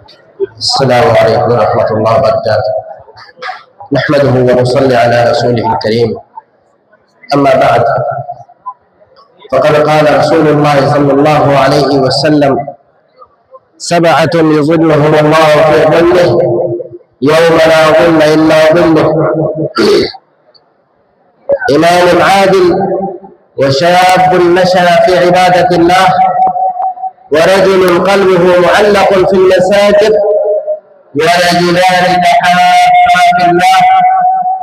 السلام عليكم ورحمة الله وبركاته. نحمده ونصلي على رسوله الكريم. أما بعد، فقد قال رسول الله صلى الله عليه وسلم: سبعة يظلهم الله في ظله يوم لا ظل إلا ظله، إمام عادل، وشاب نشأ في عبادة الله، ورجل قلبه معلق في المساجد، ورجلان تحابا في الله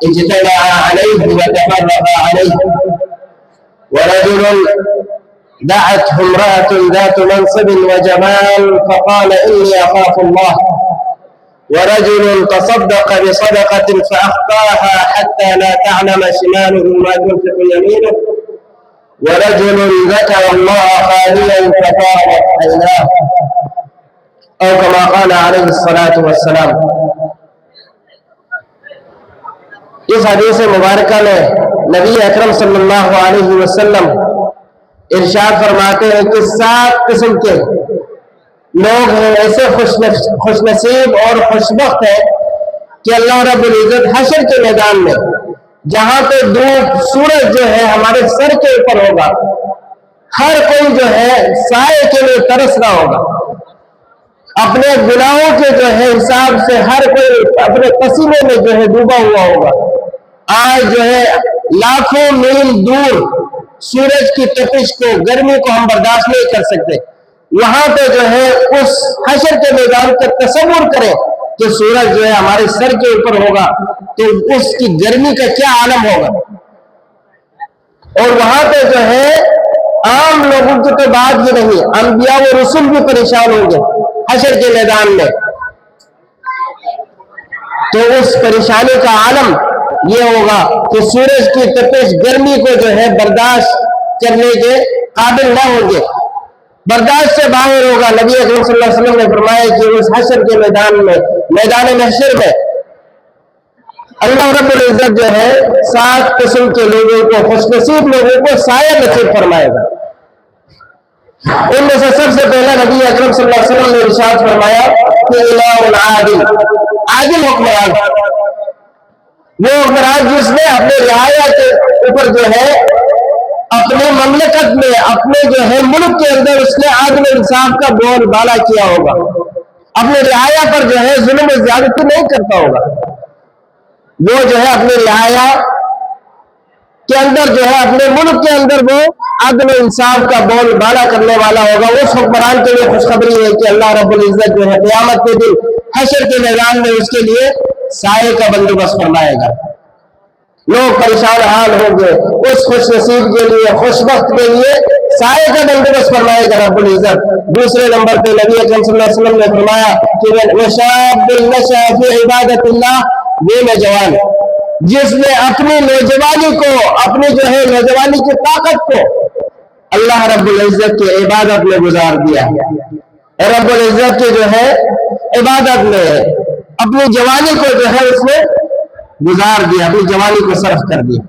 اجتمعا عليه وتفرقا عليه، ورجل دعته امرأة ذات منصب وجمال فقال إني أخاف الله، ورجل تصدق بصدقة فأخفاها حتى لا تعلم شماله ما تنفق يمينه، ورجل ذكر الله خاليا ففاضت عيناه، أو كما قال عليه الصلاة والسلام۔ اس حدیث مبارکہ میں نبی اکرم صلی اللہ علیہ وسلم ارشاد فرماتے ہیں کہ 7 قسم کے لوگ ہیں، ایسے خوش نصیب اور خوشبخت ہیں کہ اللہ رب العزت حشر کے میدان میں جہاں پہ دھوپ سورج جو ہے ہمارے سر کے اوپر ہوگا، ہر کوئی جو ہے سائے کے لیے ترس رہا ہوگا، اپنے گناہوں کے جو ہے حساب سے ہر کوئی اپنے پسینے میں جو ہے ڈوبا ہوا ہوگا۔ آج جو ہے لاکھوں میل دور سورج کی تپش کو، گرمی کو ہم برداشت نہیں کر سکتے، وہاں پہ جو ہے اس حشر کے میدان کا تصور کریں کہ سورج جو ہے ہمارے سر کے اوپر ہوگا تو اس کی گرمی کا کیا عالم ہوگا۔ اور وہاں پہ جو ہے عام لوگوں کی تو بات ہی نہیں، انبیاء و رسول بھی پریشان ہوں گے حشر کے میدان میں۔ تو اس پریشانی کا عالم یہ ہوگا کہ سورج کی تپش گرمی کو جو ہے برداشت کرنے کے قابل نہ ہوں گے، برداشت سے باہر ہوگا۔ نبی اکرم صلی اللہ علیہ وسلم نے فرمایا کہ اس حشر کے میدان میں، میدان محشر میں اللہ رب العزت جو ہے 7 قسم کے لوگوں کو، خوش نصیب لوگوں کو سایہ نصیب فرمائے گا۔ ان میں سے سب سے پہلا نبی اکرم صلی اللہ علیہ وسلم نے ارشاد فرمایا کہ امام عادل، عادل حکمران، وہ حکمران جس نے اپنے رعایا کے اوپر جو ہے اپنے مملکت میں، اپنے جو ہے ملک کے اندر اس نے عدل انصاف کا بول بالا کیا ہوگا، اپنے رعایا پر جو ہے ظلم و زیادتی نہیں کرتا ہوگا، وہ جو ہے اپنے رعایا کے اندر جو ہے اپنے ملک کے اندر وہ عدل و انصاف کا بول بالا کرنے والا ہوگا۔ اس حکمران کے لیے خوشخبری ہے کہ اللہ رب العزت جو ہے قیامت کے دن حشر کے میدان میں اس کے لیے سائے کا بندوبست فرمائے گا۔ لوگ پریشان حال ہوں گے، اس خوش نصیب کے لیے، خوش وقت کے لیے سائے کا بندوبست فرمائے گا رب العزت۔ دوسرے نمبر پہ نبی اکرم صلی اللہ علیہ وسلم نے فرمایا کہ وشاب نشأ فی عبادت اللہ، وہ نوجوان جس نے اپنی نوجوانی کو، اپنی جو ہے نوجوانی کی طاقت کو اللہ رب العزت کی عبادت میں گزار دیا، رب العزت کی جو ہے عبادت میں اپنی جوانی کو جو ہے اس نے گزار دیا، اپنی جوانی کو صرف کر دیا۔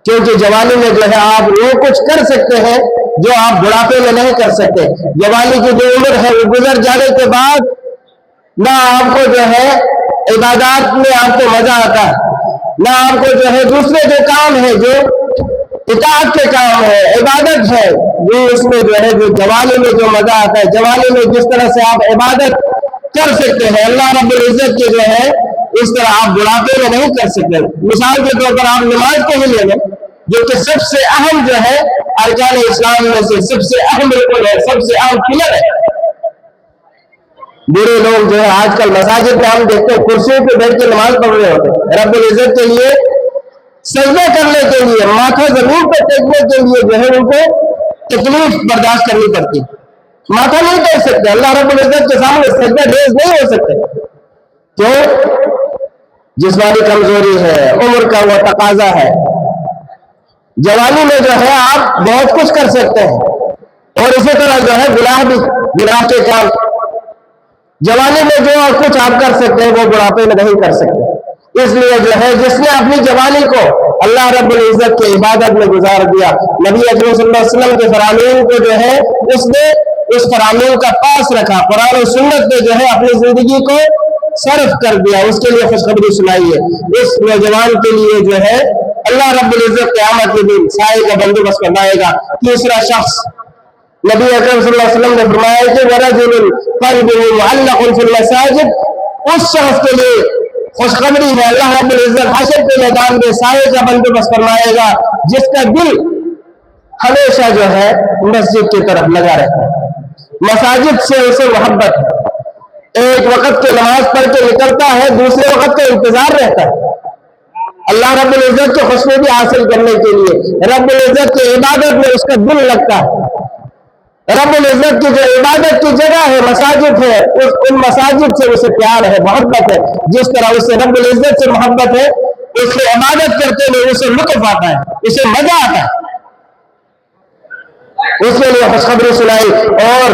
کیونکہ جوانی میں جو ہے آپ وہ کچھ کر سکتے ہیں جو آپ بڑھاپے میں نہیں کر سکتے۔ جوانی کی جو عمر ہے وہ گزر جانے کے بعد نہ آپ کو جو ہے عبادات میں آپ کو مزہ آتا ہے، نہ آپ کو جو ہے دوسرے جو کام ہے، جو اطاعت کے کام ہے، عبادت ہے، وہ اس میں جو ہے جو جوانی میں جو مزہ آتا ہے، جوانی میں جس طرح سے آپ عبادت کر سکتے ہیں اللہ رب العزت کی جو ہے اس طرح آپ بڑھاپے میں نہیں کر سکتے۔ مثال کے طور پر آپ نماز کو ہی لے لیں، جو کہ سب سے اہم جو ہے ارکان اسلام میں سے سب سے اہم رکن ہے، سب سے اہم پلر ہے۔ بڑے لوگ جو ہے آج کل مساجد میں ہم دیکھتے ہیں کرسیوں پہ بیٹھ کے نماز پڑھ رہے ہوتے ہیں، رب العزت کے لیے سجدہ کرنے کے لیے، ماتھا زمین پہ ٹیکنے کے لیے جو ہے ان کو تکلیف برداشت کرنی پڑتی، ماتھا نہیں ٹیک سکتے، اللہ رب العزت کے سامنے سجدہ ریز نہیں ہو سکتے۔ کیوں؟ جسمانی کمزوری ہے، عمر کا وہ تقاضا ہے۔ جوانی میں جو ہے آپ بہت کچھ کر سکتے ہیں، اور اسی طرح جو ہے گناہ کے کام جوانی میں جو کچھ آپ کر سکتے ہیں وہ بڑھاپے میں نہیں کر سکتے۔ اس لیے جو ہے جس نے اپنی جوانی کو اللہ رب العزت کی عبادت میں گزار دیا، نبی اکرم صلی اللہ علیہ وسلم کے فرامین کو جو ہے اس نے उस फरामीन का पास रखा, कुरान और सुन्नत पे जो है अपनी जिंदगी को सर्फ कर दिया, उसके लिए खुशखबरी सुनाई है। इस नौजवान के लिए जो है अल्लाह रब्बुल इज्जत क़यामत के दिन साए का बंदोबस्त करवाएगा। तीसरा शख्स नबी अकरम सल्लल्लाहु अलैहि वसल्लम ने फरमाया कि वरजुल क़ल्बुहु मुअल्लक़ुन फिल मसाजिद, उस शख्स के लिए खुशखबरी है, अल्लाह रब्बुल इज्जत हशर के मैदान में साए का बंदोबस्त करवाएगा जिसका दिल हमेशा जो है मस्जिद की तरफ लगा रहता है, मसाजिद से उसे मोहब्बत है। एक वक्त की नमाज पढ़ के निकलता है, दूसरे वक्त का इंतजार रहता है अल्लाह रब्बुल इज्जत की खुशबू हासिल करने के लिए। रब्बुल इज्जत की इबादत में उसका दिल लगता है। रब्बुल इज्जत की जो इबादत की जगह है मसाजिद है, उन मसाजिद से उसे प्यार है, मोहब्बत है। जिस तरह उसे रब्बुल इज्जत से मोहब्बत है, उसकी इबादत करते हुए उसे लुत्फ आता है, उसे मजा आता है, उसके लिए खुशखबरी सुनाई। और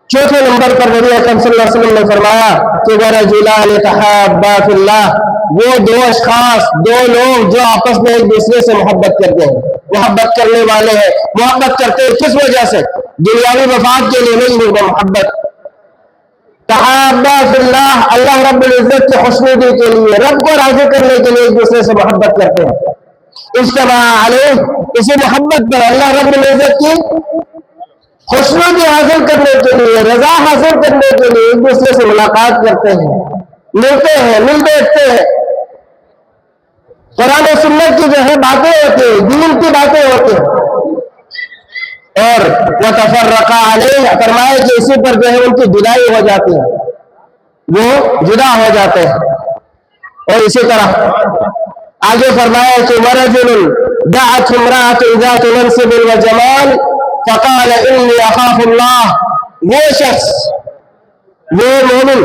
चौथे नंबर पर नबी अकरम सल्लल्लाहु अलैहि वसल्लम ने फरमाया कि वरजुलान तहब्बा फिल्लाह, वो दो अशखास, दो लोग जो आपस में एक दूसरे से मोहब्बत करते हैं, मोहब्बत करने वाले हैं। मोहब्बत करते हैं किस वजह से? दुनियावी मफाद के लिए नहीं होगा मोहब्बत। तहब्बा फिल्लाह, अल्लाह रब्बुल इज्जत की खुशनुदी के लिए, रब को राज़ी करने के लिए एक दूसरे से मोहब्बत करते हैं। इज्तमा अलैह, इसी मोहब्बत पर अल्लाह रब्बुल इज्जत की खुशनुदी हासिल करने के लिए, रजा हासिल करने के लिए एक दूसरे से मुलाकात करते हैं, मिलते हैं, मिल बैठते हैं, कुरान और सुन्नत की जो है बातें होती है, दीन की बातें होती है। और वो तफर्रका अलैह, फरमाए कि इसी पर जो है उनकी जुदाई हो जाती है, वो जुदा हो जाते हैं। और इसी तरह आगे फरमाया कि वरजुल दअत इम्राअतुन ज़ात मनसिब व जमाल फ़क़ाल इन्नी अख़ाफ़ुल्लाह, वो शख्स, वो मोमिन,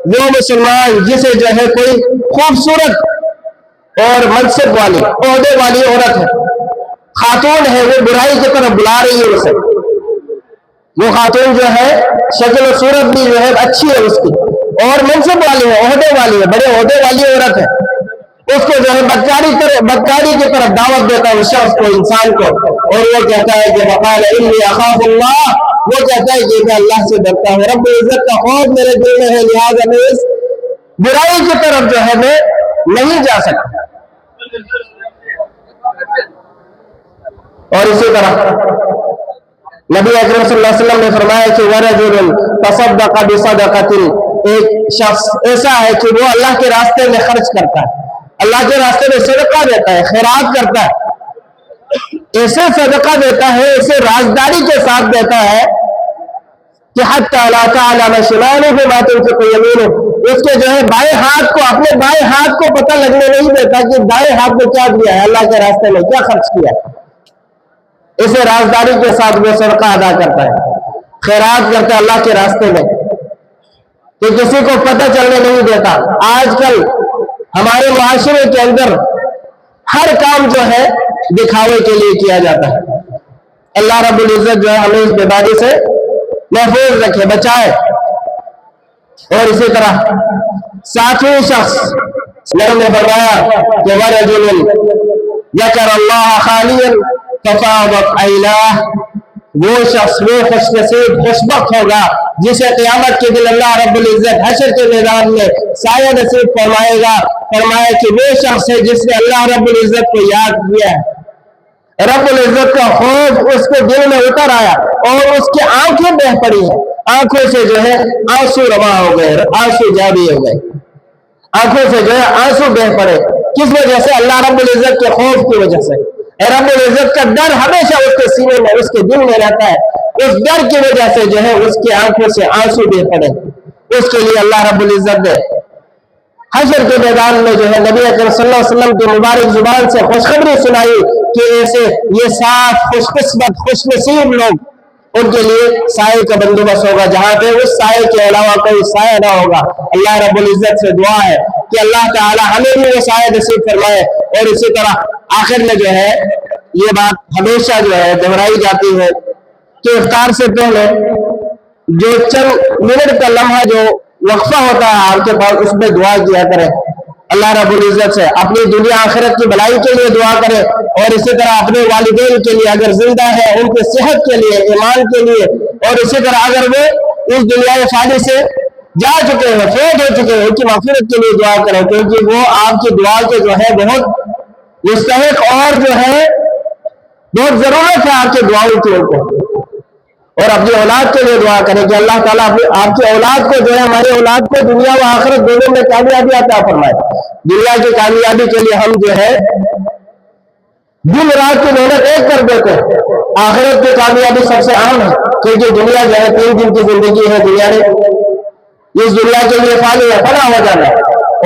वो मुसलमान जिसे जो है कोई खूबसूरत और मनसिब वाली, ओहदे वाली औरत है, खातून है, वो बुराई की तरफ बुला रही है उसे, वो खातून जो है शक्ल और सूरत भी जो है अच्छी है उसकी, और मनसिब वाली है, ओहदे वाली है, बड़े ओहदे वाली औरत है, उसको जो है बदकारी की तरफ दावत देता है उस शख्स को, इंसान को। और वो कहता है कि वक़ाल इन्नी अख़ाफ़ुल्लाह, वो कहता है कि मैं अल्लाह से डरता हूँ, रब्बुल इज्जत का खौफ मेरे दिल में है, लिहाजा मैं इस बुराई की तरफ जो है मैं नहीं जा सकता। और इसी तरह नबी अकरम सल्लल्लाहु अलैहि वसल्लम ने फरमाया कि वरजुल तसद्दक़ बिसदक़तिन, एक शख्स ऐसा है कि वो अल्लाह के रास्ते में खर्च करता है, अल्लाह के रास्ते में सदका देता है, खैरात करता है, ऐसे सदका देता है, ऐसे राजदारी के साथ देता है कि हत्ता ला तअलम शिमालुहु मा तुनफिक़ु यमीनुहु, उसके जो है बाएं हाथ को, अपने बाएं हाथ को पता लगने नहीं देता कि दाएं हाथ में क्या दिया है, अल्लाह के रास्ते में क्या खर्च किया है। इसे राजदारी के साथ वो सदका अदा करता है, खैरात करता है अल्लाह के रास्ते में, तो किसी को पता चलने नहीं देता। आजकल हमारे मुआशरे के अंदर हर काम जो है दिखावे के लिए किया जाता है। अल्लाह रब्बुल इज्जत जो है हमें इस बीमारी से महफूज रखे, बचाए। और इसी तरह सातवें शख्स ने फरमाया कि वरजुल ज़करल्लाह खालियन फ़फ़ाज़त ऐनाह, वो शख्स, वो खुशनसीब, खुशबख्त होगा जिसे क़यामत के दिन अल्लाह रब्बुल इज्जत हशर के मैदान में साया नसीब फरमाएगा। फरमाया कि वो शख्स है जिसने अल्लाह रब्बुल इज्जत को याद किया है, रब्बुल इज्जत का खौफ उसके दिल में उतर आया और उसकी आंखें बह पड़ी है, आंखों से जो है आंसू रवा हो गए, आंसू जारी हो गए, आंखों से जो है आंसू बह पड़े। किस वजह से? अल्लाह रब्बुल इज्जत के खौफ की वजह से। रब्बुल इज्जत का डर हमेशा उसके सीने में, उसके दिल में रहता है, उस डर की वजह से जो है उसकी आंखों से आंसू बह पड़े। उसके लिए अल्लाह रब्बुल इज्जत ने हशर के मैदान में जो है नबी अकरम सल्लल्लाहु अलैहि वसल्लम की मुबारक जुबान से खुशखबरी सुनाई कि ऐसे ये 7 खुशकिस्मत, खुशनसीब लोग, उनके लिए साए का बंदोबस्त होगा जहां पे उस साए के अलावा कोई साया ना होगा। अल्लाह रब्बुल इज्जत से दुआ है कि अल्लाह ताला हमें भी वो साया नसीब फरमाए। और इसी तरह आखिर में जो है ये बात हमेशा जो है दोहराई जाती है कि इफ्तार से पहले जो चंद मिनट का लम्हा जो वक्फा होता है आपके पास, उसमें दुआ किया करें अल्लाह रब्बुल इज्जत से, अपनी दुनिया आखिरत की भलाई के लिए दुआ करें। और इसी तरह अपने वालिदैन के लिए, अगर जिंदा है उनकी सेहत के लिए, ईमान के लिए, اور इसी तरह अगर वो इस दुनिया में फानी से जा चुके हैं, फौत हो चुके हैं, उनकी मग़फ़िरत के लिए दुआ करें, क्योंकि वो आपकी दुआ के जो है बहुत मुस्तहिक़ और जो है बहुत ज़रूरत है आपकी दुआओं की उनको। और अपनी औलाद के लिए दुआ करें कि अल्लाह ताला आपकी औलाद को जो है, हमारी औलाद को दुनिया व आखिरत दोनों में कामयाबी अता फरमाए। दुनिया की कामयाबी के लिए हम जो है दिन रात की मेहनत एक कर देते हैं, आखिरत की कामयाबी सबसे अहम है, क्योंकि दुनिया जो है 3 दिन की जिंदगी है। दुनिया ने इस दुनिया के लिए फानी है, फना हो जाना,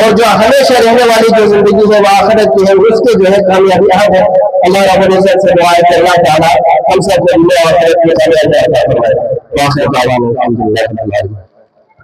और जो हमेशा रहने वाली जो जिंदगी है वो आखिरत की है, उसके जो है कामयाबी अहम है। अल्लाह रब्बुल इज्जत से दुआ है कि अल्लाह ताला हम सब को दुनिया और आखिरत में कामयाबी अता फरमाए।